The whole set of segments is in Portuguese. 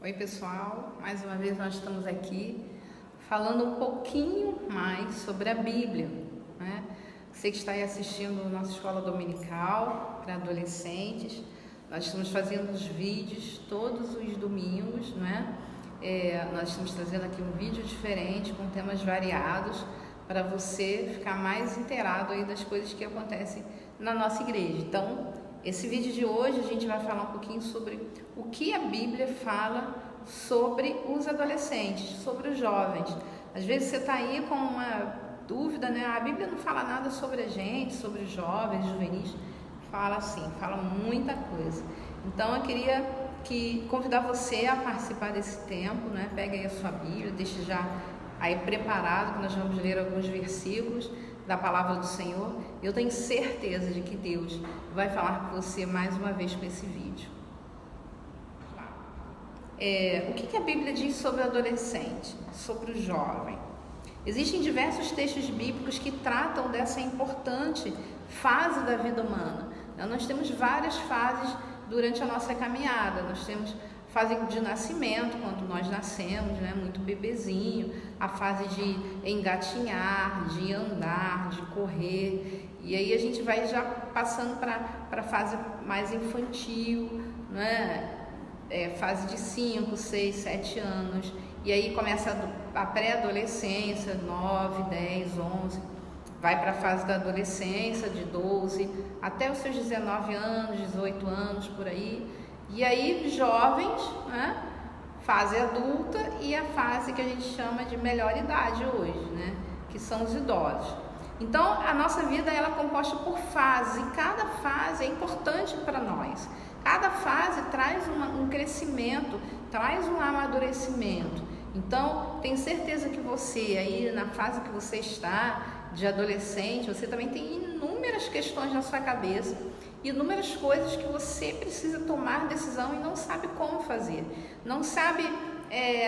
Oi pessoal, mais uma vez nós estamos aqui falando um pouquinho mais sobre a Bíblia, né? Você que está aí assistindo a nossa escola dominical para adolescentes, nós estamos fazendo os vídeos todos os domingos, né? Nós estamos trazendo aqui um vídeo diferente com temas variados para você ficar mais inteirado aí das coisas que acontecem na nossa igreja. Então, esse vídeo de hoje a gente vai falar um pouquinho sobre o que a Bíblia fala sobre os adolescentes, sobre os jovens. Às vezes você está aí com uma dúvida, né? A Bíblia não fala nada sobre a gente, sobre os jovens, juvenis. Fala sim, fala muita coisa. Então eu queria convidar você a participar desse tempo, né? Pega aí a sua Bíblia, deixe já aí preparado, que nós vamos ler alguns versículos da palavra do Senhor. Eu tenho certeza de que Deus vai falar com você mais uma vez com esse vídeo. O que a Bíblia diz sobre o adolescente, sobre o jovem? Existem diversos textos bíblicos que tratam dessa importante fase da vida humana. Nós temos várias fases durante a nossa caminhada. Nós temos a fase de nascimento, quando nós nascemos, né, muito bebezinho, a fase de engatinhar, de andar, de correr, e aí a gente vai já passando para a fase mais infantil, né? Fase de 5, 6, 7 anos, e aí começa a pré-adolescência, 9, 10, 11, vai para a fase da adolescência, de 12 até os seus 19 anos, 18 anos, por aí. E aí, jovens, né? Fase adulta e a fase que a gente chama de melhor idade hoje, né? Que são os idosos. Então, a nossa vida ela é composta por fases, e cada fase é importante para nós. Cada fase traz um crescimento, traz um amadurecimento. Então, tenho certeza que você, aí na fase que você está, de adolescente, você também tem inúmeras questões na sua cabeça, inúmeras coisas que você precisa tomar decisão e não sabe como fazer, não sabe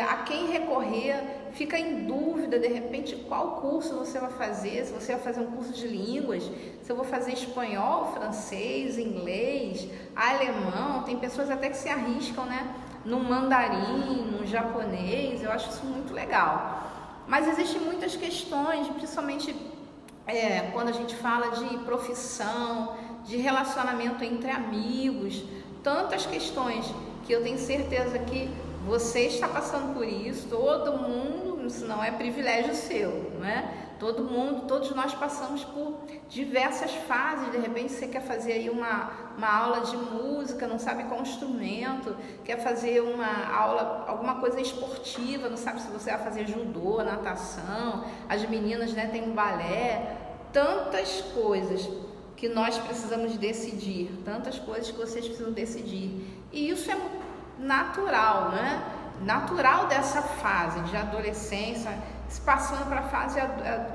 a quem recorrer, fica em dúvida de repente qual curso você vai fazer, se você vai fazer um curso de línguas, se eu vou fazer espanhol, francês, inglês, alemão. Tem pessoas até que se arriscam, né, no mandarim, no japonês. Eu acho isso muito legal. Mas existem muitas questões, principalmente quando a gente fala de profissão, de relacionamento entre amigos, tantas questões que eu tenho certeza que você está passando por isso. Todo mundo, isso não é privilégio seu, né? Todo mundo, todos nós passamos por diversas fases. De repente você quer fazer aí uma aula de música, não sabe qual instrumento, quer fazer uma aula, alguma coisa esportiva, não sabe se você vai fazer judô, natação. As meninas, né, tem um balé, tantas coisas que nós precisamos decidir, tantas coisas que vocês precisam decidir. E isso é natural, né? Natural dessa fase de adolescência, se passando para a fase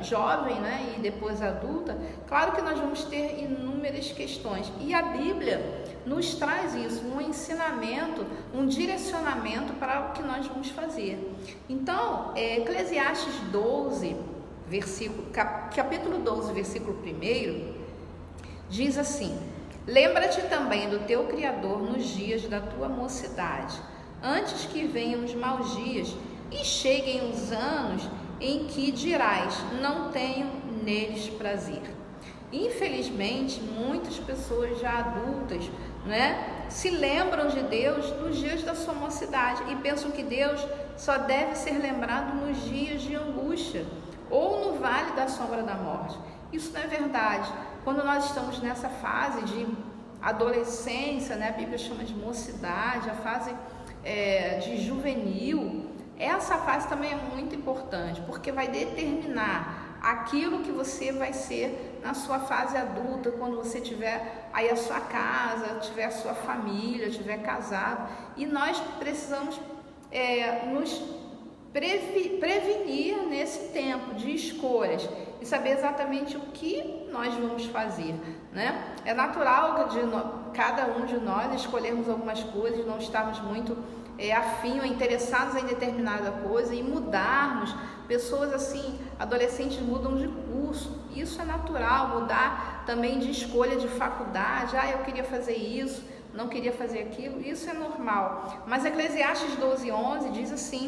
jovem, né? E depois adulta. Claro que nós vamos ter inúmeras questões. E a Bíblia nos traz isso, um ensinamento, um direcionamento para o que nós vamos fazer. Então, Eclesiastes 12, capítulo 12, versículo 1, diz assim: lembra-te também do teu Criador nos dias da tua mocidade, antes que venham os maus dias e cheguem os anos em que dirás, não tenho neles prazer. Infelizmente, muitas pessoas já adultas, né, se lembram de Deus nos dias da sua mocidade e pensam que Deus só deve ser lembrado nos dias de angústia ou no vale da sombra da morte. Isso não é verdade. Quando nós estamos nessa fase de adolescência, né, a Bíblia chama de mocidade, a fase de juvenil, essa fase também é muito importante, porque vai determinar aquilo que você vai ser na sua fase adulta, quando você tiver aí a sua casa, tiver a sua família, tiver casado. E nós precisamos nos prevenir nesse tempo de escolhas e saber exatamente o que nós vamos fazer, né? É natural de cada um de nós escolhermos algumas coisas, não estarmos muito afim ou interessados em determinada coisa e mudarmos. Pessoas assim, adolescentes mudam de curso, isso é natural. Mudar também de escolha de faculdade, eu queria fazer isso, não queria fazer aquilo, isso é normal. Mas Eclesiastes 12:11 diz assim: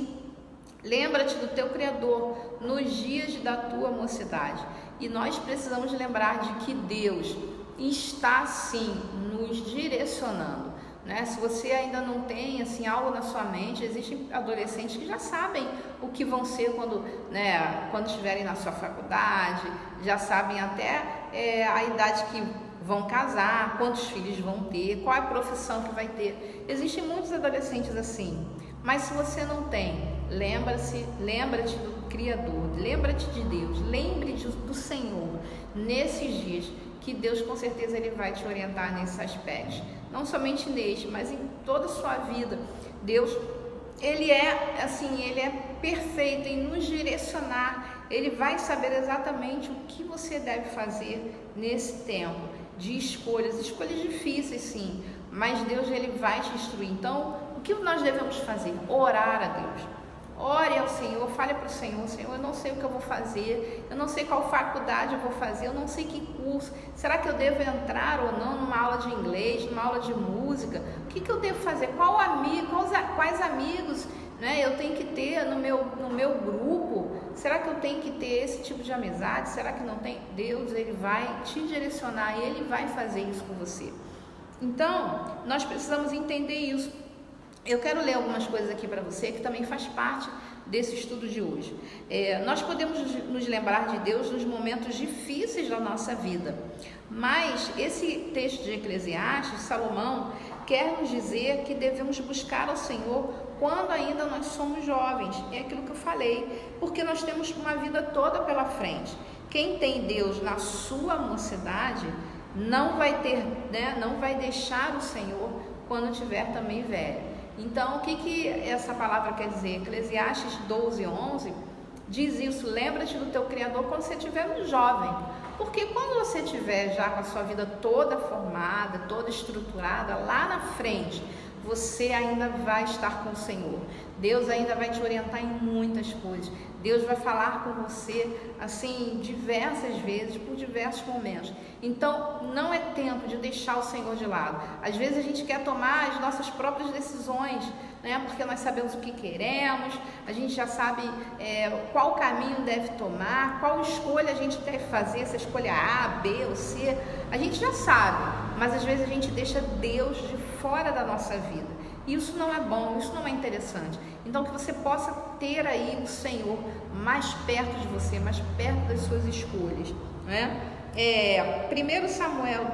lembra-te do teu Criador nos dias da tua mocidade. E nós precisamos lembrar de que Deus está sim nos direcionando, né? Se você ainda não tem assim algo na sua mente, existem adolescentes que já sabem o que vão ser quando, né, quando estiverem na sua faculdade, já sabem até a idade que vão casar, quantos filhos vão ter, qual é a profissão que vai ter. Existem muitos adolescentes assim. Mas se você não tem, lembra-te do Criador, lembra-te de Deus, lembre-te do Senhor nesses dias, que Deus com certeza Ele vai te orientar nesses aspectos. Não somente neste, mas em toda a sua vida. Deus, Ele é assim, Ele é perfeito em nos direcionar. Ele vai saber exatamente o que você deve fazer nesse tempo de escolhas difíceis sim, mas Deus Ele vai te instruir. Então, o que nós devemos fazer? Orar a Deus. Ore ao Senhor, fale para o Senhor: Senhor, eu não sei o que eu vou fazer, eu não sei qual faculdade eu vou fazer, eu não sei que curso, será que eu devo entrar ou não numa aula de inglês, numa aula de música? O que eu devo fazer? Quais amigos, né, eu tenho que ter no meu grupo? Será que eu tenho que ter esse tipo de amizade? Será que não tem? Deus, Ele vai te direcionar e Ele vai fazer isso com você. Então, nós precisamos entender isso. Eu quero ler algumas coisas aqui para você que também faz parte desse estudo de hoje. Nós podemos nos lembrar de Deus nos momentos difíceis da nossa vida, mas esse texto de Eclesiastes, Salomão, quer nos dizer que devemos buscar ao Senhor quando ainda nós somos jovens. É aquilo que eu falei, porque nós temos uma vida toda pela frente. Quem tem Deus na sua mocidade não vai ter, né, não vai deixar o Senhor quando tiver também velho. Então, o que essa palavra quer dizer? Eclesiastes 12:11 diz isso: lembra-te do teu Criador quando você estiver um jovem, porque quando você estiver já com a sua vida toda formada, toda estruturada, lá na frente, você ainda vai estar com o Senhor. Deus ainda vai te orientar em muitas coisas. Deus vai falar com você assim diversas vezes, por diversos momentos. Então, não é tempo de deixar o Senhor de lado. Às vezes a gente quer tomar as nossas próprias decisões, né? Porque nós sabemos o que queremos, a gente já sabe qual caminho deve tomar, qual escolha a gente deve fazer, se a escolha A, B ou C, a gente já sabe, mas às vezes a gente deixa Deus de fora da nossa vida. Isso não é bom, isso não é interessante. Então, que você possa ter aí o Senhor mais perto de você, mais perto das suas escolhas, né? 1 Samuel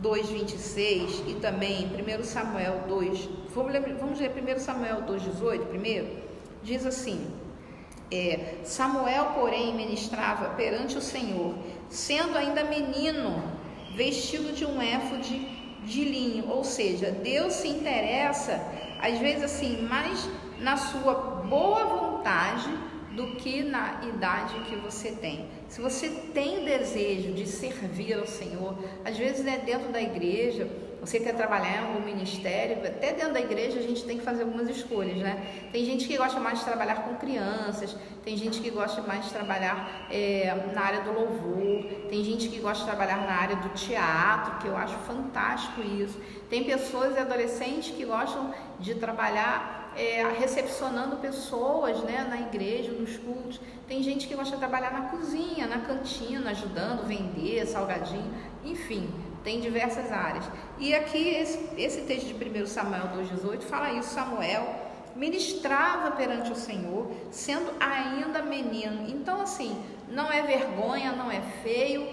2:26 e também 1 Samuel 2, vamos ler 1 Samuel 2:18 primeiro, diz assim: Samuel, porém, ministrava perante o Senhor, sendo ainda menino, vestido de um éfode de linho. Ou seja, Deus se interessa, às vezes assim, mais na sua boa vontade do que na idade que você tem. Se você tem desejo de servir ao Senhor, às vezes dentro da igreja, você quer trabalhar em algum ministério, até dentro da igreja a gente tem que fazer algumas escolhas, né? Tem gente que gosta mais de trabalhar com crianças, tem gente que gosta mais de trabalhar na área do louvor, tem gente que gosta de trabalhar na área do teatro, que eu acho fantástico isso. Tem pessoas e adolescentes que gostam de trabalhar recepcionando pessoas, né, na igreja, nos cultos. Tem gente que gosta de trabalhar na cozinha, na cantina, ajudando, vender salgadinho, enfim, tem diversas áreas. E aqui esse texto de 1 Samuel 2:18 fala isso: Samuel ministrava perante o Senhor, sendo ainda menino. Então, assim, não é vergonha, não é feio,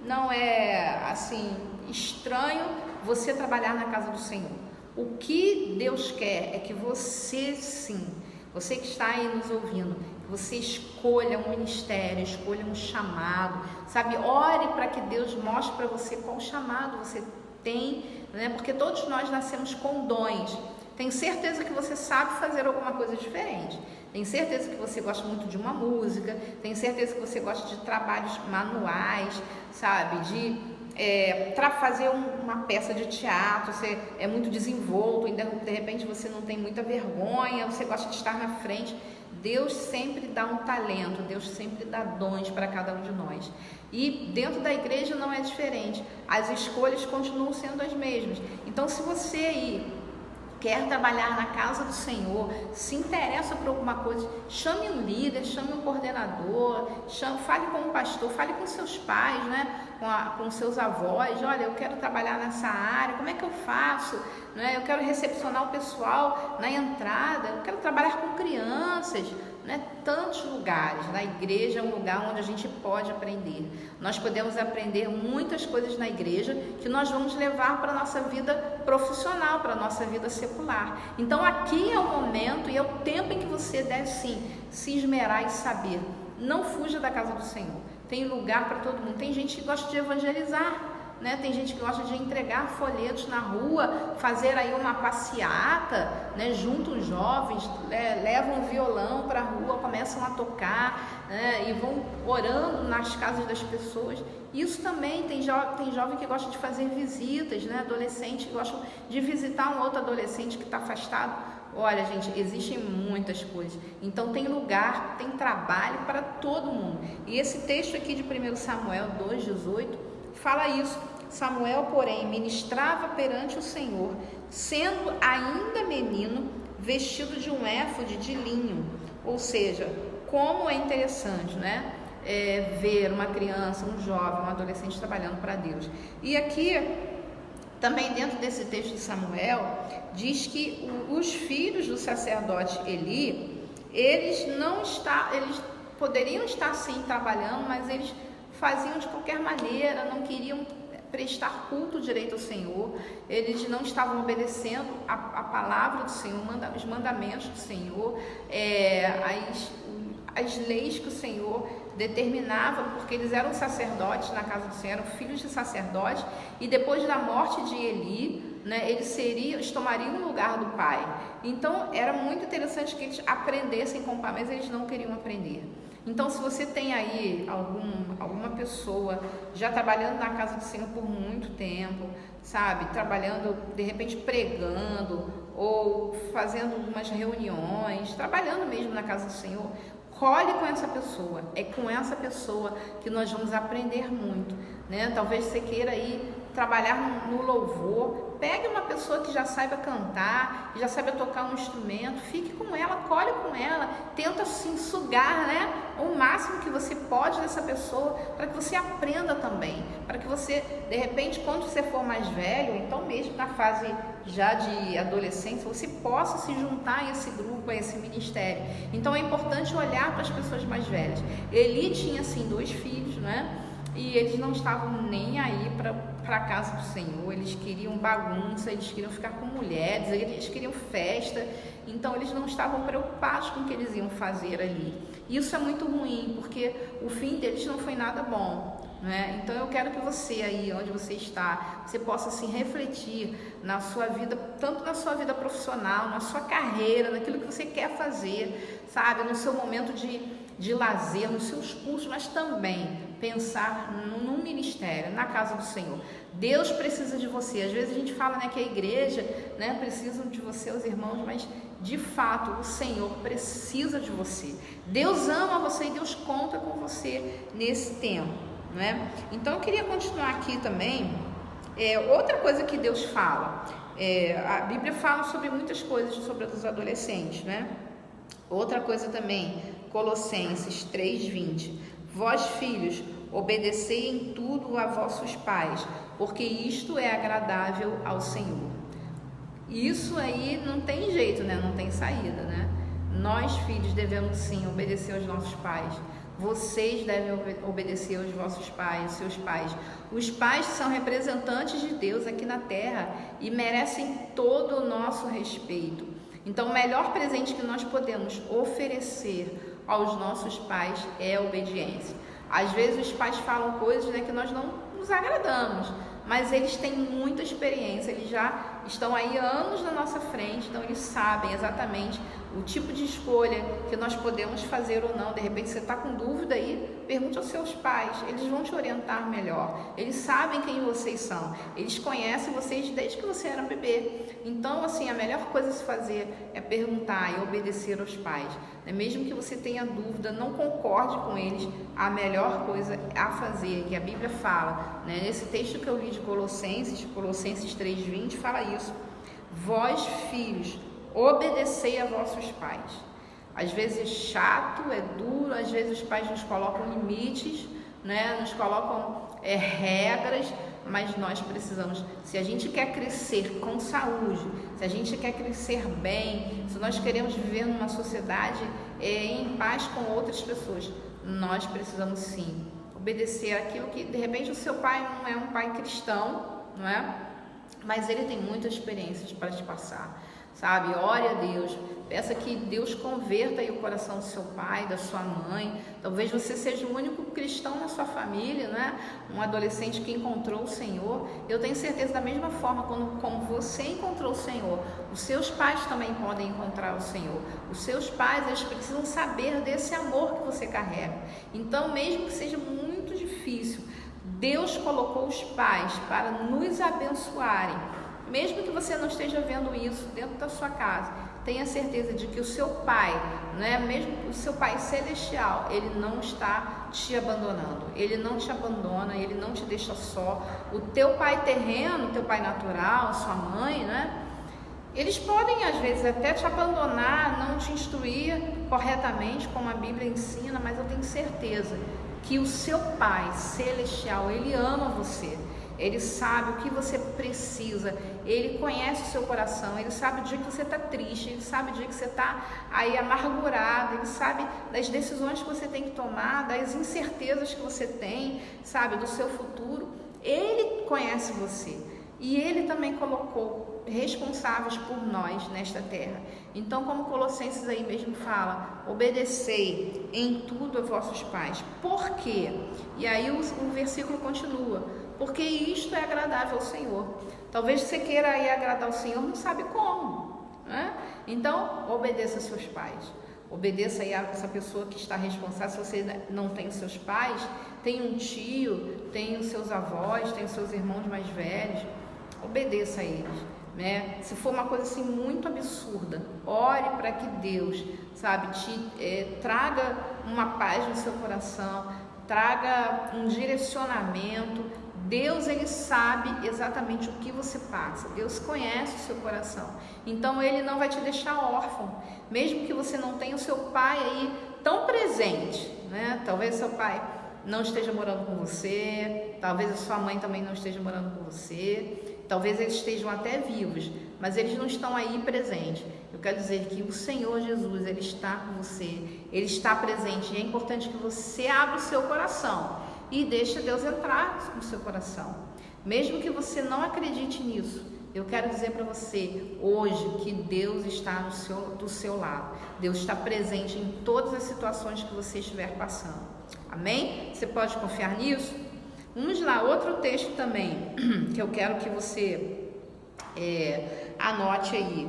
não é assim estranho você trabalhar na casa do Senhor. O que Deus quer é que você sim, você que está aí nos ouvindo, que você escolha um ministério, escolha um chamado, sabe? Ore para que Deus mostre para você qual chamado você tem, né? Porque todos nós nascemos com dons. Tenho certeza que você sabe fazer alguma coisa diferente. Tenho certeza que você gosta muito de uma música, tenho certeza que você gosta de trabalhos manuais, sabe? De fazer uma peça de teatro, você é muito desenvolto, ainda de repente você não tem muita vergonha, você gosta de estar na frente. Deus sempre dá um talento, Deus sempre dá dons para cada um de nós. E dentro da igreja não é diferente, as escolhas continuam sendo as mesmas. Então, se você aí quer trabalhar na casa do Senhor, se interessa por alguma coisa, chame um líder, chame um coordenador, fale com um pastor, fale com seus pais, né? Com seus avós. Olha, eu quero trabalhar nessa área, como é que eu faço? Né? Eu quero recepcionar o pessoal na entrada, eu quero trabalhar com crianças. Né? Tantos lugares, na igreja é um lugar onde a gente pode aprender. Nós podemos aprender muitas coisas na igreja que nós vamos levar para a nossa vida profissional, para a nossa vida secular. Então aqui é o momento e é o tempo em que você deve sim se esmerar e saber. Não fuja da casa do Senhor. Tem lugar para todo mundo. Tem gente que gosta de evangelizar, né? Tem gente que gosta de entregar folhetos na rua, fazer aí uma passeata, né? Junto os jovens, levam um violão para a rua, começam a tocar, né? E vão orando nas casas das pessoas. Isso também tem jovem que gosta de fazer visitas, né? Adolescente que gosta de visitar um outro adolescente que está afastado. Olha, gente, existem muitas coisas. Então tem lugar, tem trabalho para todo mundo. E esse texto aqui de 1 Samuel 2,18 fala isso. Samuel, porém, ministrava perante o Senhor, sendo ainda menino, vestido de um éfode de linho. Ou seja, como é interessante, né? Ver uma criança, um jovem, um adolescente trabalhando para Deus. E aqui, também dentro desse texto de Samuel, diz que os filhos do sacerdote Eli, eles poderiam estar sim trabalhando, mas eles faziam de qualquer maneira, não queriam prestar culto direito ao Senhor, eles não estavam obedecendo a palavra do Senhor, os mandamentos do Senhor, as leis que o Senhor determinava, porque eles eram sacerdotes na casa do Senhor, eram filhos de sacerdote, e depois da morte de Eli, né, eles tomariam o lugar do pai. Então era muito interessante que eles aprendessem com o pai, mas eles não queriam aprender. Então, se você tem aí alguma pessoa já trabalhando na casa do Senhor por muito tempo, sabe, trabalhando, de repente pregando ou fazendo umas reuniões, trabalhando mesmo na casa do Senhor, colhe com essa pessoa. É com essa pessoa que nós vamos aprender muito, né? Talvez você queira aí trabalhar no louvor, pegue uma pessoa que já saiba cantar, que já saiba tocar um instrumento, fique com ela, colhe com ela, tenta assim sugar, né, o máximo que você pode dessa pessoa, para que você aprenda também, para que você, de repente, quando você for mais velho, então mesmo na fase já de adolescência, você possa se juntar a esse grupo, a esse ministério. Então é importante olhar para as pessoas mais velhas. Eli tinha assim 2 filhos, né? E eles não estavam nem aí para a casa do Senhor, eles queriam bagunça, eles queriam ficar com mulheres, eles queriam festa, então eles não estavam preocupados com o que eles iam fazer ali. Isso é muito ruim, porque o fim deles não foi nada bom, né? Então eu quero que você aí, onde você está, você possa assim refletir na sua vida, tanto na sua vida profissional, na sua carreira, naquilo que você quer fazer, sabe? No seu momento de lazer, nos seus cursos, mas também pensar no ministério, na casa do Senhor. Deus precisa de você. Às vezes a gente fala, né, que a igreja, né, precisa de você, os irmãos, mas de fato o Senhor precisa de você. Deus ama você e Deus conta com você nesse tempo, né? Então eu queria continuar aqui também. Outra coisa que Deus fala, a Bíblia fala sobre muitas coisas sobre os adolescentes, né? Outra coisa também, Colossenses 3:20. Vós, filhos, obedecei em tudo a vossos pais, porque isto é agradável ao Senhor. Isso aí não tem jeito, né? Não tem saída, né? Nós, filhos, devemos sim obedecer aos nossos pais. Vocês devem obedecer aos vossos pais, aos seus pais. Os pais são representantes de Deus aqui na terra e merecem todo o nosso respeito. Então, o melhor presente que nós podemos oferecer aos nossos pais é a obediência. Às vezes os pais falam coisas, né, que nós não nos agradamos, mas eles têm muita experiência, eles já estão aí anos na nossa frente, então eles sabem exatamente o tipo de escolha que nós podemos fazer ou não. De repente você está com dúvida aí, pergunte aos seus pais, eles vão te orientar melhor, eles sabem quem vocês são, eles conhecem vocês desde que você era bebê. Então, assim, a melhor coisa a se fazer é perguntar e obedecer aos pais, né? Mesmo que você tenha dúvida, não concorde com eles, a melhor coisa a fazer, que a Bíblia fala, né? Nesse texto que eu li de Colossenses 3:20, fala isso: vós, filhos, obedecei a vossos pais. Às vezes é chato, é duro, às vezes os pais nos colocam limites, né? Nos colocam regras, mas nós precisamos, se a gente quer crescer com saúde, se a gente quer crescer bem, se nós queremos viver numa sociedade em paz com outras pessoas, nós precisamos sim obedecer aquilo que, de repente, o seu pai não é um pai cristão, não é? Mas ele tem muitas experiências para te passar, sabe? Ore a Deus, peça que Deus converta aí o coração do seu pai, da sua mãe. Talvez você seja o único cristão na sua família, né? Um adolescente que encontrou o Senhor. Eu tenho certeza, da mesma forma como você encontrou o Senhor, os seus pais também podem encontrar o Senhor. Os seus pais, eles precisam saber desse amor que você carrega. Então, mesmo que seja muito difícil, Deus colocou os pais para nos abençoarem. Mesmo que você não esteja vendo isso dentro da sua casa, tenha certeza de que o seu pai, né, mesmo o seu pai celestial, ele não está te abandonando. Ele não te abandona, ele não te deixa só. O teu pai terreno, o teu pai natural, sua mãe, né? Eles podem, às vezes, até te abandonar, não te instruir corretamente, como a Bíblia ensina, mas eu tenho certeza que o seu Pai celestial, ele ama você, ele sabe o que você precisa, ele conhece o seu coração, ele sabe o dia que você está triste, ele sabe o dia que você está aí amargurado, ele sabe das decisões que você tem que tomar, das incertezas que você tem, sabe, do seu futuro. Ele conhece você e ele também colocou responsáveis por nós nesta terra. Então, como Colossenses aí mesmo fala, obedecei em tudo a vossos pais. Por quê? E aí o versículo continua: porque isto é agradável ao Senhor. Talvez você queira aí agradar ao Senhor, não sabe como, né? Então, obedeça a seus pais. Obedeça aí a essa pessoa que está responsável. Se você não tem os seus pais, tem um tio, tem os seus avós, tem os seus irmãos mais velhos, obedeça a eles, né? Se for uma coisa assim muito absurda, ore para que Deus, sabe, te traga uma paz no seu coração, traga um direcionamento. Deus, ele sabe exatamente o que você passa. Deus conhece o seu coração. Então, ele não vai te deixar órfão. Mesmo que você não tenha o seu pai aí tão presente, né? Talvez seu pai não esteja morando com você, talvez a sua mãe também não esteja morando com você, talvez eles estejam até vivos, mas eles não estão aí presentes. Eu quero dizer que o Senhor Jesus, ele está com você, ele está presente, e é importante que você abra o seu coração e deixe Deus entrar no seu coração. Mesmo que você não acredite nisso, eu quero dizer para você hoje que Deus está do seu lado. Deus está presente em todas as situações que você estiver passando. Amém? Você pode confiar nisso? Vamos lá, outro texto também que eu quero que você anote aí.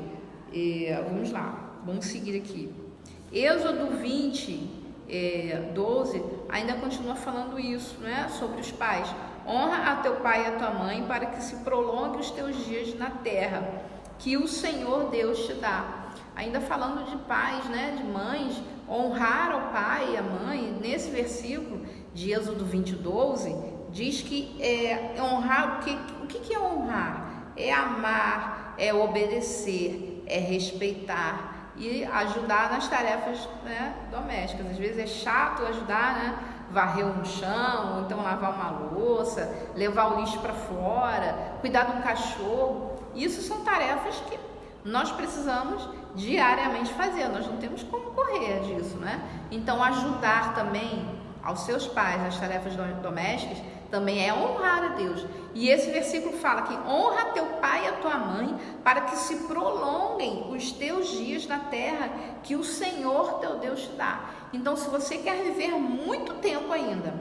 Vamos lá, vamos seguir aqui. Êxodo 20, 12, ainda continua falando isso, né? Sobre os pais. Honra a teu pai e a tua mãe para que se prolongue os teus dias na terra que o Senhor Deus te dá. Ainda falando de pais, né? De mães, honrar ao pai e à mãe, nesse versículo de Êxodo 20, 12, diz que honrar, o que é honrar? É amar, é obedecer, é respeitar e ajudar nas tarefas, né, domésticas. Às vezes é chato ajudar, né? Varrer um chão, ou então lavar uma louça, levar o lixo para fora, cuidar de um cachorro. Isso são tarefas que nós precisamos diariamente fazer, nós não temos como correr disso, né? Então, ajudar também aos seus pais nas tarefas domésticas também é honrar a Deus. E esse versículo fala que honra teu pai e a tua mãe para que se prolonguem os teus dias na terra que o Senhor teu Deus te dá. Então, se você quer viver muito tempo ainda,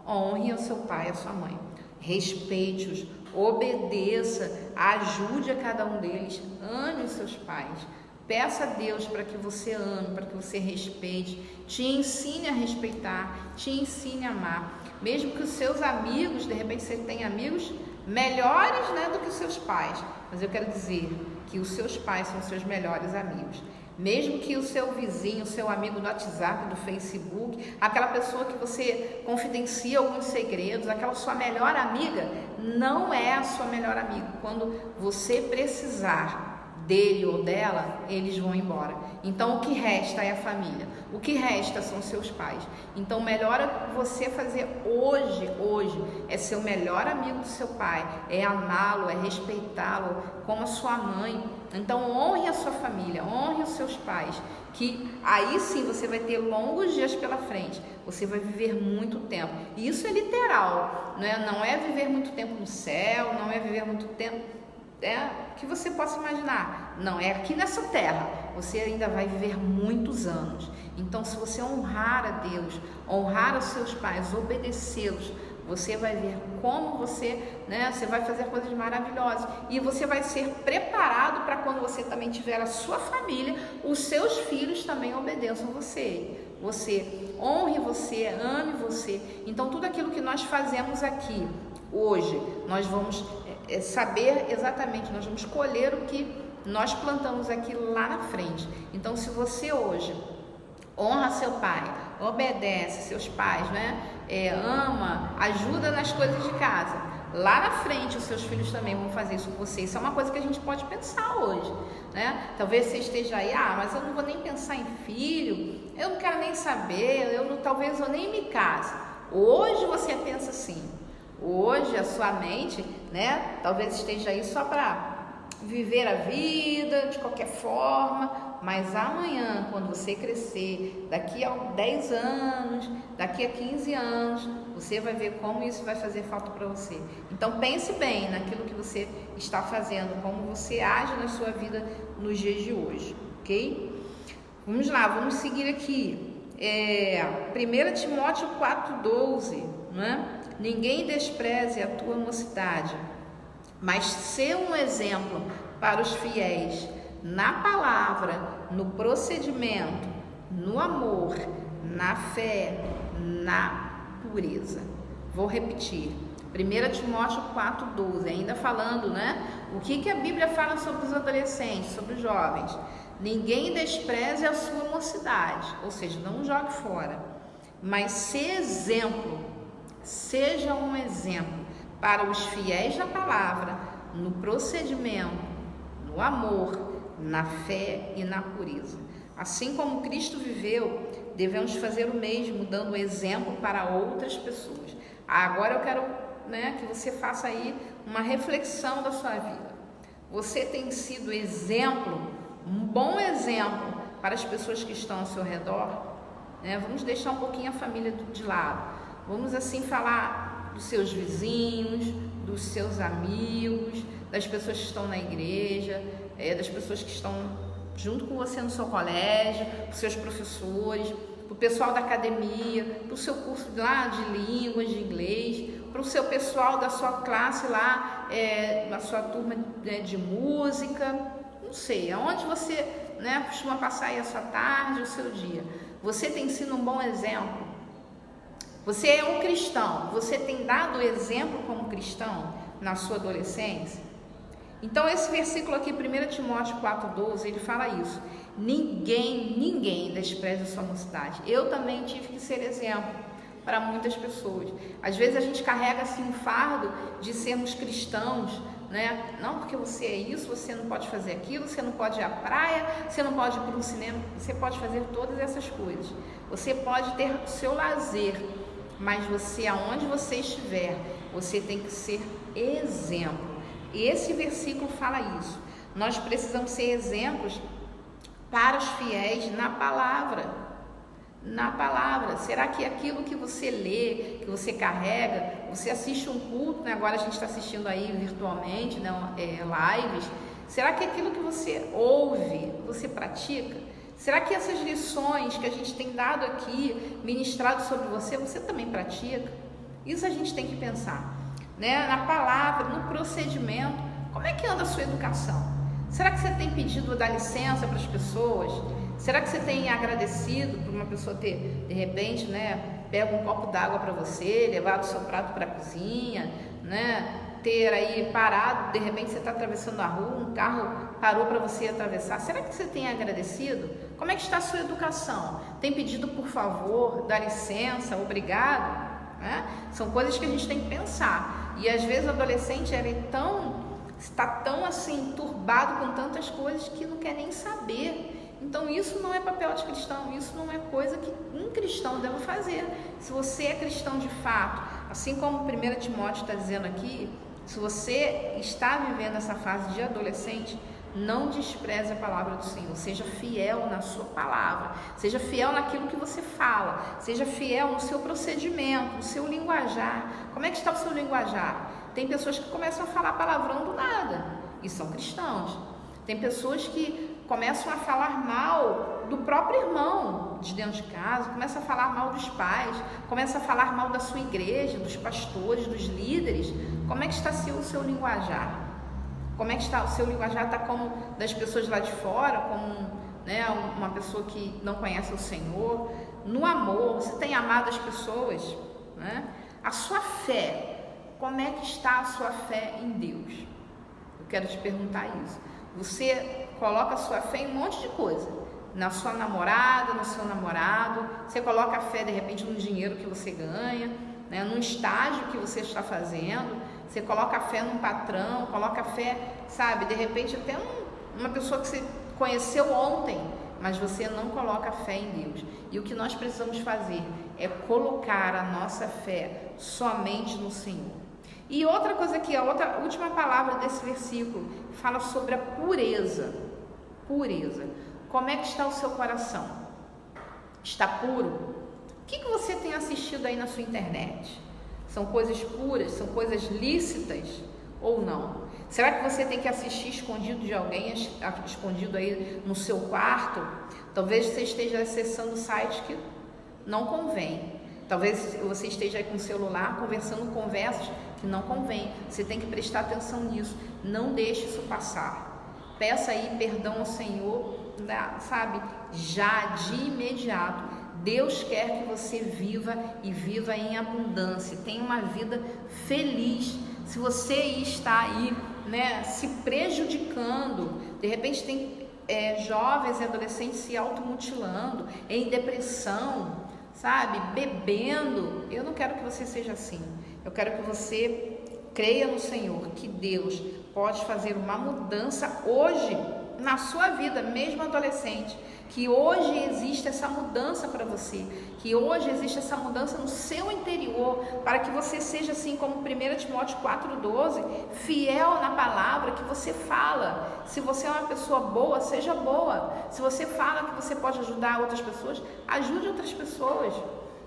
honre o seu pai e a sua mãe. Respeite-os, obedeça, ajude a cada um deles, ame os seus pais. Peça a Deus para que você ame, para que você respeite, te ensine a respeitar, te ensine a amar. Mesmo que os seus amigos, de repente você tem amigos melhores, né, do que os seus pais, mas eu quero dizer que os seus pais são seus melhores amigos. Mesmo que o seu vizinho, o seu amigo do WhatsApp, do Facebook, aquela pessoa que você confidencia alguns segredos, aquela sua melhor amiga, não é a sua melhor amiga. Quando você precisar dele ou dela, eles vão embora. Então o que resta é a família, o que resta são seus pais. Então melhor você fazer hoje é ser o melhor amigo do seu pai, é amá-lo, é respeitá-lo como a sua mãe. Então honre a sua família, honre os seus pais, que aí sim você vai ter longos dias pela frente, você vai viver muito tempo. E isso é literal, não é viver muito tempo no céu, não é viver muito tempo que você possa imaginar. Não, é aqui nessa terra. Você ainda vai viver muitos anos. Então, se você honrar a Deus, honrar os seus pais, obedecê-los, você vai ver como você vai fazer coisas maravilhosas. E você vai ser preparado para quando você também tiver a sua família, os seus filhos também obedeçam você. Você honre você, ame você. Então, tudo aquilo que nós fazemos aqui, hoje, nós vamos saber exatamente, nós vamos colher o que nós plantamos aqui lá na frente. Então, se você hoje honra seu pai, obedece seus pais, ama, ajuda nas coisas de casa, lá na frente os seus filhos também vão fazer isso com você. Isso é uma coisa que a gente pode pensar hoje, Talvez você esteja aí, mas eu não vou nem pensar em filho, eu não quero nem saber, talvez eu nem me case. Hoje você pensa assim. Hoje a sua mente, talvez esteja aí só para viver a vida de qualquer forma, mas amanhã, quando você crescer, daqui a 10 anos, daqui a 15 anos, você vai ver como isso vai fazer falta para você. Então pense bem naquilo que você está fazendo, como você age na sua vida nos dias de hoje, ok? Vamos lá, vamos seguir aqui. 1 Timóteo 4,12, Ninguém despreze a tua mocidade, mas sê um exemplo para os fiéis na palavra, no procedimento, no amor, na fé, na pureza. Vou repetir. 1 Timóteo 4,12, ainda falando, O que a Bíblia fala sobre os adolescentes, sobre os jovens? Ninguém despreze a sua mocidade, ou seja, não jogue fora, mas sê exemplo. Seja um exemplo para os fiéis na palavra, no procedimento, no amor, na fé e na pureza. Assim como Cristo viveu, devemos fazer o mesmo, dando exemplo para outras pessoas. Agora eu quero que você faça aí uma reflexão da sua vida. Você tem sido exemplo, um bom exemplo para as pessoas que estão ao seu redor? Vamos deixar um pouquinho a família de lado. Vamos assim falar dos seus vizinhos, dos seus amigos, das pessoas que estão na igreja, das pessoas que estão junto com você no seu colégio, dos seus professores, para o pessoal da academia, para o seu curso lá de línguas, de inglês, para o seu pessoal da sua classe lá, na sua turma de música, não sei, aonde você costuma passar aí a sua tarde, o seu dia. Você tem sido um bom exemplo? Você é um cristão, você tem dado exemplo como cristão na sua adolescência? Então esse versículo aqui, 1 Timóteo 4,12, ele fala isso. Ninguém despreza a sua mocidade. Eu também tive que ser exemplo para muitas pessoas. Às vezes a gente carrega assim um fardo de sermos cristãos, Não, porque você é isso, você não pode fazer aquilo, você não pode ir à praia, você não pode ir para um cinema, você pode fazer todas essas coisas. Você pode ter o seu lazer, mas você, aonde você estiver, você tem que ser exemplo. Esse versículo fala isso. Nós precisamos ser exemplos para os fiéis na palavra. Na palavra. Será que aquilo que você lê, que você carrega, você assiste um culto, agora a gente está assistindo aí virtualmente, lives, será que aquilo que você ouve, você pratica? Será que essas lições que a gente tem dado aqui, ministrado sobre você também pratica? Isso a gente tem que pensar, Na palavra, no procedimento. Como é que anda a sua educação? Será que você tem pedido dar licença para as pessoas? Será que você tem agradecido por uma pessoa ter, de repente, né, pega um copo d'água para você, levado o seu prato para a cozinha, né, ter aí parado, de repente você está atravessando a rua, um carro parou para você atravessar. Será que você tem agradecido? Como é que está a sua educação? Tem pedido por favor, dá licença, obrigado? Né? São coisas que a gente tem que pensar. E às vezes o adolescente está tão assim turbado com tantas coisas que não quer nem saber. Então isso não é papel de cristão, isso não é coisa que um cristão deve fazer. Se você é cristão de fato, assim como 1 Timóteo está dizendo aqui, se você está vivendo essa fase de adolescente, não despreze a palavra do Senhor, seja fiel na sua palavra, seja fiel naquilo que você fala, seja fiel no seu procedimento, no seu linguajar. Como é que está o seu linguajar? Tem pessoas que começam a falar palavrão do nada e são cristãos. Tem pessoas que começam a falar mal do próprio irmão de dentro de casa, começam a falar mal dos pais, começam a falar mal da sua igreja, dos pastores, dos líderes. Como é que está o seu linguajar? Como é que está o seu linguajar? Está como das pessoas lá de fora, como, né, uma pessoa que não conhece o Senhor? No amor, você tem amado as pessoas? Né? A sua fé, como é que está a sua fé em Deus? Eu quero te perguntar isso. Você coloca a sua fé em um monte de coisa, na sua namorada, no seu namorado, você coloca a fé de repente no dinheiro que você ganha, né, num estágio que você está fazendo, você coloca a fé num patrão, coloca a fé, sabe, de repente até uma pessoa que você conheceu ontem, mas você não coloca a fé em Deus. E o que nós precisamos fazer é colocar a nossa fé somente no Senhor. E outra coisa aqui, a última palavra desse versículo fala sobre a pureza. Pureza. Como é que está o seu coração? Está puro? O que você tem assistido aí na sua internet? São coisas puras? São coisas lícitas ou não? Será que você tem que assistir escondido de alguém, escondido aí no seu quarto? Talvez você esteja acessando sites que não convém. Talvez você esteja aí com o celular conversando conversas que não convém. Você tem que prestar atenção nisso. Não deixe isso passar. Peça aí perdão ao Senhor, sabe? Já de imediato. Deus quer que você viva e viva em abundância. Tenha uma vida feliz. Se você está aí, né, se prejudicando, de repente tem jovens e adolescentes se automutilando, em depressão, sabe, bebendo. Eu não quero que você seja assim. Eu quero que você creia no Senhor, que Deus pode fazer uma mudança hoje na sua vida, mesmo adolescente, que hoje existe essa mudança para você, que hoje existe essa mudança no seu interior, para que você seja assim como 1 Timóteo 4,12, fiel na palavra que você fala. Se você é uma pessoa boa, seja boa. Se você fala que você pode ajudar outras pessoas, ajude outras pessoas.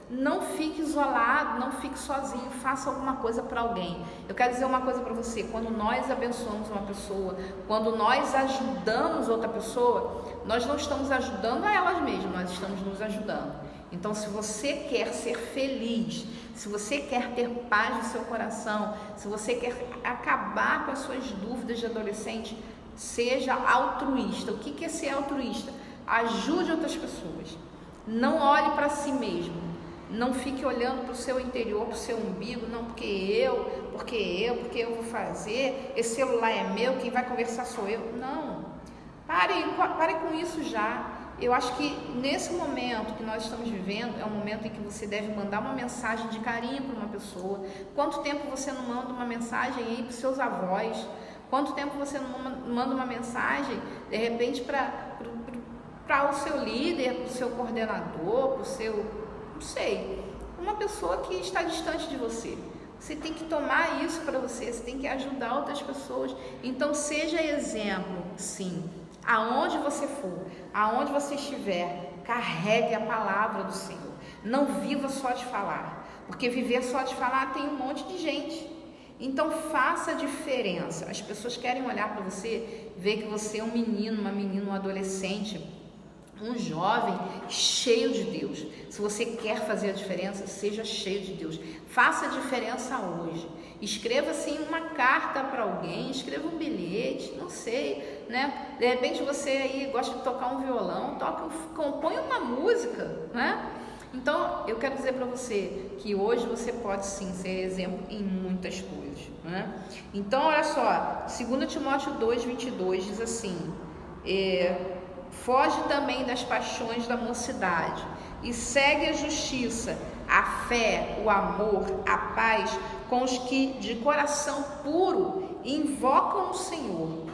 Não fique isolado, não fique sozinho, faça alguma coisa para alguém. Eu quero dizer uma coisa para você: quando nós abençoamos uma pessoa, quando nós ajudamos outra pessoa, nós não estamos ajudando a elas mesmas, nós estamos nos ajudando. Então, se você quer ser feliz, se você quer ter paz no seu coração, se você quer acabar com as suas dúvidas de adolescente, seja altruísta. O que é ser altruísta? Ajude outras pessoas. Não olhe para si mesmo. Não fique olhando para o seu interior, para o seu umbigo, não, porque eu vou fazer, esse celular é meu, quem vai conversar sou eu. Não, pare com isso já. Eu acho que nesse momento que nós estamos vivendo, é um momento em que você deve mandar uma mensagem de carinho para uma pessoa. Quanto tempo você não manda uma mensagem aí para os seus avós? Quanto tempo você não manda uma mensagem, de repente, para o seu líder, para o seu coordenador, para o seu... não sei, uma pessoa que está distante de você. Você tem que tomar isso para você, você tem que ajudar outras pessoas. Então seja exemplo, sim, aonde você for, aonde você estiver, carregue a palavra do Senhor. Não viva só de falar, porque viver só de falar tem um monte de gente. Então faça a diferença. As pessoas querem olhar para você, ver que você é um menino, uma menina, um adolescente, um jovem cheio de Deus. Se você quer fazer a diferença, seja cheio de Deus. Faça a diferença hoje. Escreva assim uma carta para alguém, escreva um bilhete, não sei, né? De repente você aí gosta de tocar um violão, compõe uma música, né? Então, eu quero dizer para você que hoje você pode sim ser exemplo em muitas coisas, né? Então, olha só, 2 Timóteo 2:22 diz assim: foge também das paixões da mocidade e segue a justiça, a fé, o amor, a paz com os que de coração puro invocam o Senhor.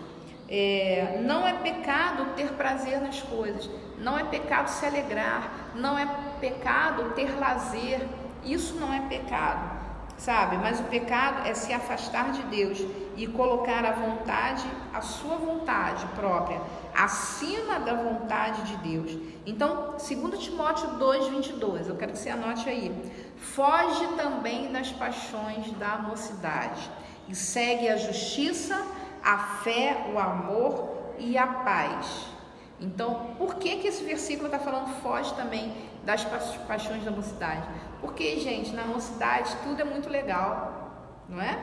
Não é pecado ter prazer nas coisas, não é pecado se alegrar, não é pecado ter lazer, isso não é pecado, sabe? Mas o pecado é se afastar de Deus e colocar a sua vontade própria acima da vontade de Deus. Então, 2 Timóteo 2:22, eu quero que você anote aí: foge também das paixões da mocidade e segue a justiça, a fé, o amor e a paz. Então, por que esse versículo está falando foge também das paixões da mocidade? Porque, gente, na mocidade tudo é muito legal, não é?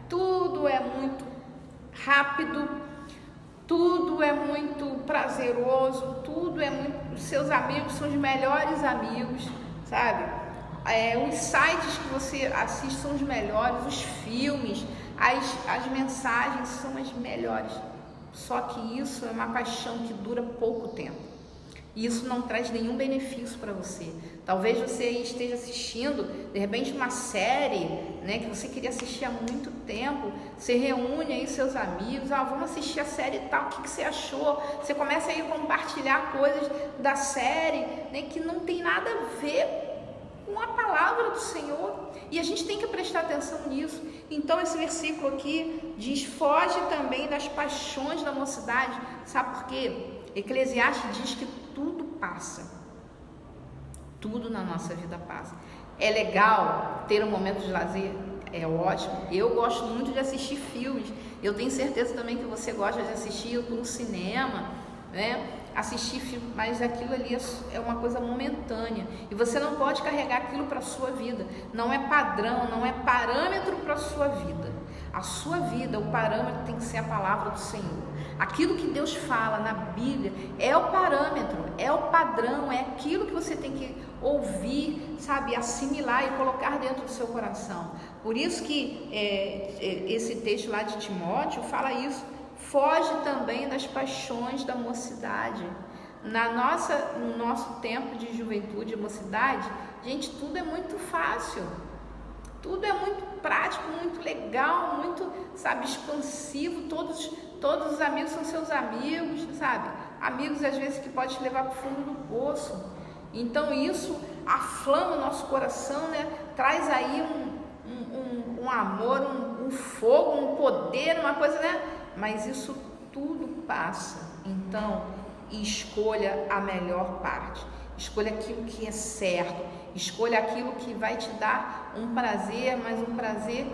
Tudo é muito rápido, tudo é muito prazeroso, tudo é muito... Os seus amigos são os melhores amigos, sabe? Os sites que você assiste são os melhores, os filmes, as mensagens são as melhores. Só que isso é uma paixão que dura pouco tempo. E isso não traz nenhum benefício para você. Talvez você esteja assistindo, de repente, uma série, né, que você queria assistir há muito tempo. Você reúne aí seus amigos, vamos assistir a série e tal, o que você achou? Você começa aí a compartilhar coisas da série, né, que não tem nada a ver com a palavra do Senhor, e a gente tem que prestar atenção nisso. Então esse versículo aqui diz: foge também das paixões da mocidade. Sabe por quê? Eclesiastes diz que tudo passa, tudo na nossa vida passa. É legal ter um momento de lazer, é ótimo. Eu gosto muito de assistir filmes, eu tenho certeza também que você gosta de assistir. Eu estou no cinema, né? Assistir filme, mas aquilo ali é uma coisa momentânea e você não pode carregar aquilo para a sua vida. Não é padrão, não é parâmetro para a sua vida. A sua vida, o parâmetro tem que ser a palavra do Senhor. Aquilo que Deus fala na Bíblia é o parâmetro, é o padrão, é aquilo que você tem que ouvir, sabe, assimilar e colocar dentro do seu coração. Por isso que esse texto lá de Timóteo fala isso. Foge também das paixões da mocidade. No nosso tempo de juventude e mocidade, gente, tudo é muito fácil, tudo é muito prático, muito legal, muito, sabe, expansivo. Todos os amigos são seus amigos, sabe? Amigos às vezes que pode te levar para o fundo do poço. Então isso aflama o nosso coração, né? Traz aí um amor, um fogo, um poder, uma coisa, né? Mas isso tudo passa. Então, escolha a melhor parte. Escolha aquilo que é certo. Escolha aquilo que vai te dar um prazer, mas um prazer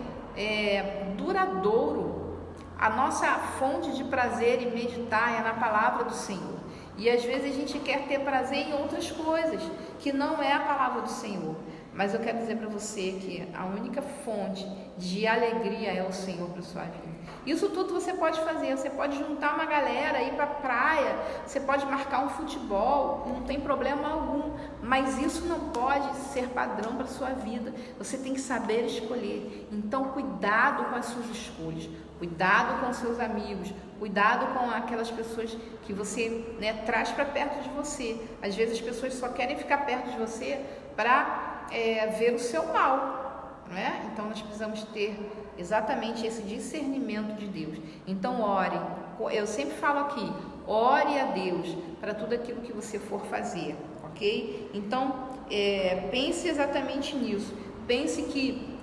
duradouro. A nossa fonte de prazer e meditar é na palavra do Senhor. E às vezes a gente quer ter prazer em outras coisas, que não é a palavra do Senhor. Mas eu quero dizer para você que a única fonte de alegria é o Senhor para a sua vida. Isso tudo você pode fazer. Você pode juntar uma galera, ir para a praia, você pode marcar um futebol, não tem problema algum. Mas isso não pode ser padrão para a sua vida. Você tem que saber escolher. Então, cuidado com as suas escolhas. Cuidado com seus amigos. Cuidado com aquelas pessoas que você, né, traz para perto de você. Às vezes as pessoas só querem ficar perto de você para ver o seu mal, não é? Então nós precisamos ter exatamente esse discernimento de Deus. Então ore, eu sempre falo aqui, ore a Deus para tudo aquilo que você for fazer, ok? Então pense exatamente nisso, pense que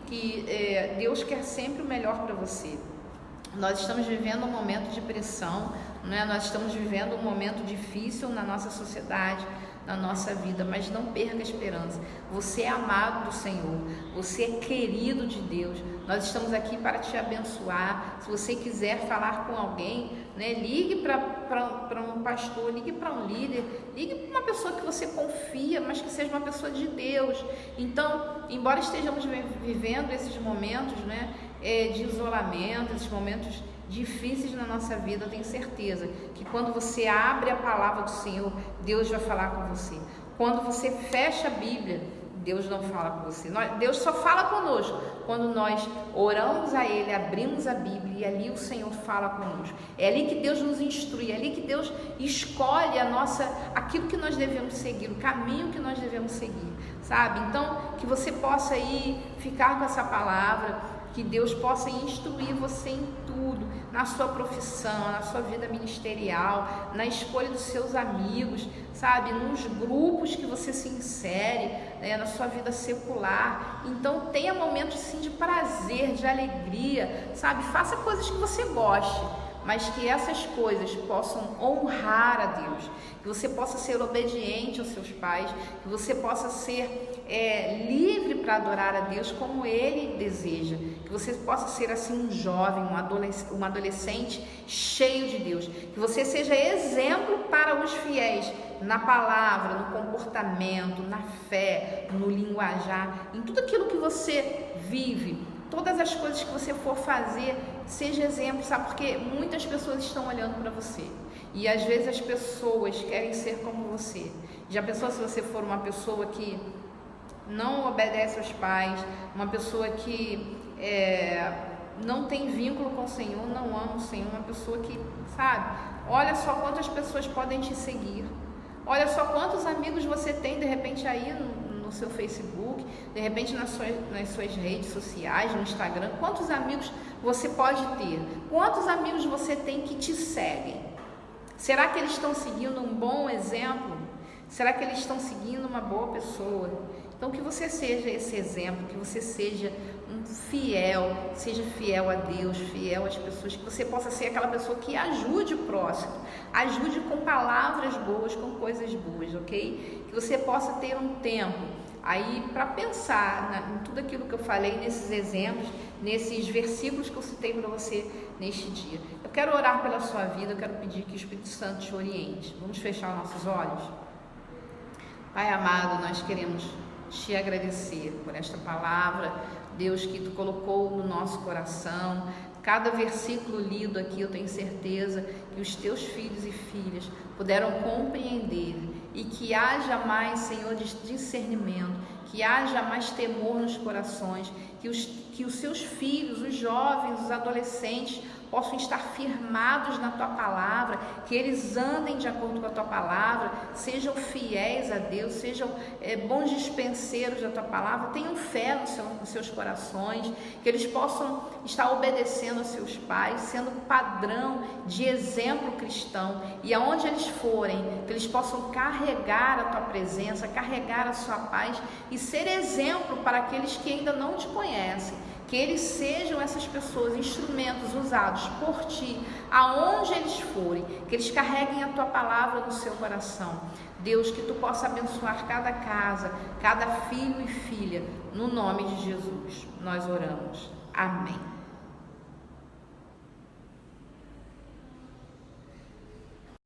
Deus quer sempre o melhor para você. Nós estamos vivendo um momento de pressão, né? Nós estamos vivendo um momento difícil na nossa sociedade, na nossa vida, mas não perca a esperança. Você é amado do Senhor, você é querido de Deus. Nós estamos aqui para te abençoar. Se você quiser falar com alguém, né? Ligue para um pastor, ligue para um líder, ligue para uma pessoa que você confia, mas que seja uma pessoa de Deus. Então, embora estejamos vivendo esses momentos, né, de isolamento, esses momentos difíceis na nossa vida, eu tenho certeza que quando você abre a palavra do Senhor, Deus vai falar com você. Quando você fecha a Bíblia, Deus não fala com você. Deus só fala conosco quando nós oramos a Ele, abrimos a Bíblia e ali o Senhor fala conosco. É ali que Deus nos instrui, é ali que Deus escolhe aquilo que nós devemos seguir, o caminho que nós devemos seguir, sabe? Então, que você possa aí ficar com essa palavra, que Deus possa instruir você em tudo, na sua profissão, na sua vida ministerial, na escolha dos seus amigos, sabe, nos grupos que você se insere, né, na sua vida secular. Então tenha momentos sim de prazer, de alegria, sabe, faça coisas que você goste, mas que essas coisas possam honrar a Deus, que você possa ser obediente aos seus pais, que você possa ser livre para adorar a Deus como Ele deseja, que você possa ser assim um jovem, um adolescente cheio de Deus, que você seja exemplo para os fiéis na palavra, no comportamento, na fé, no linguajar, em tudo aquilo que você vive. Todas as coisas que você for fazer, seja exemplo, sabe? Porque muitas pessoas estão olhando para você. E às vezes as pessoas querem ser como você. Já pensou se você for uma pessoa que não obedece aos pais, uma pessoa que não tem vínculo com o Senhor, não ama o Senhor, uma pessoa que, sabe? Olha só quantas pessoas podem te seguir. Olha só quantos amigos você tem, de repente, aí no seu Facebook, de repente nas suas redes sociais, no Instagram. Quantos amigos você pode ter? Quantos amigos você tem que te seguem? Será que eles estão seguindo um bom exemplo? Será que eles estão seguindo uma boa pessoa? Então que você seja esse exemplo, que você seja seja fiel a Deus, fiel às pessoas, que você possa ser aquela pessoa que ajude o próximo, ajude com palavras boas, com coisas boas, ok? Que você possa ter um tempo aí para pensar em tudo aquilo que eu falei, nesses exemplos, nesses versículos que eu citei para você neste dia. Eu quero orar pela sua vida, eu quero pedir que o Espírito Santo te oriente. Vamos fechar nossos olhos? Pai amado, nós queremos te agradecer por esta palavra, Deus, que tu colocou no nosso coração. Cada versículo lido aqui, eu tenho certeza que os teus filhos e filhas puderam compreender, e que haja mais, Senhor, discernimento, que haja mais temor nos corações, que os seus filhos, os jovens, os adolescentes possam estar firmados na tua palavra, que eles andem de acordo com a tua palavra, sejam fiéis a Deus, sejam bons dispenseiros da tua palavra, tenham fé nos seus corações, que eles possam estar obedecendo aos seus pais, sendo padrão de exemplo cristão, e aonde eles forem, que eles possam carregar a tua presença, carregar a sua paz e ser exemplo para aqueles que ainda não te conhecem. Que eles sejam essas pessoas, instrumentos usados por ti, aonde eles forem, que eles carreguem a tua palavra no seu coração. Deus, que tu possa abençoar cada casa, cada filho e filha, no nome de Jesus. Nós oramos. Amém.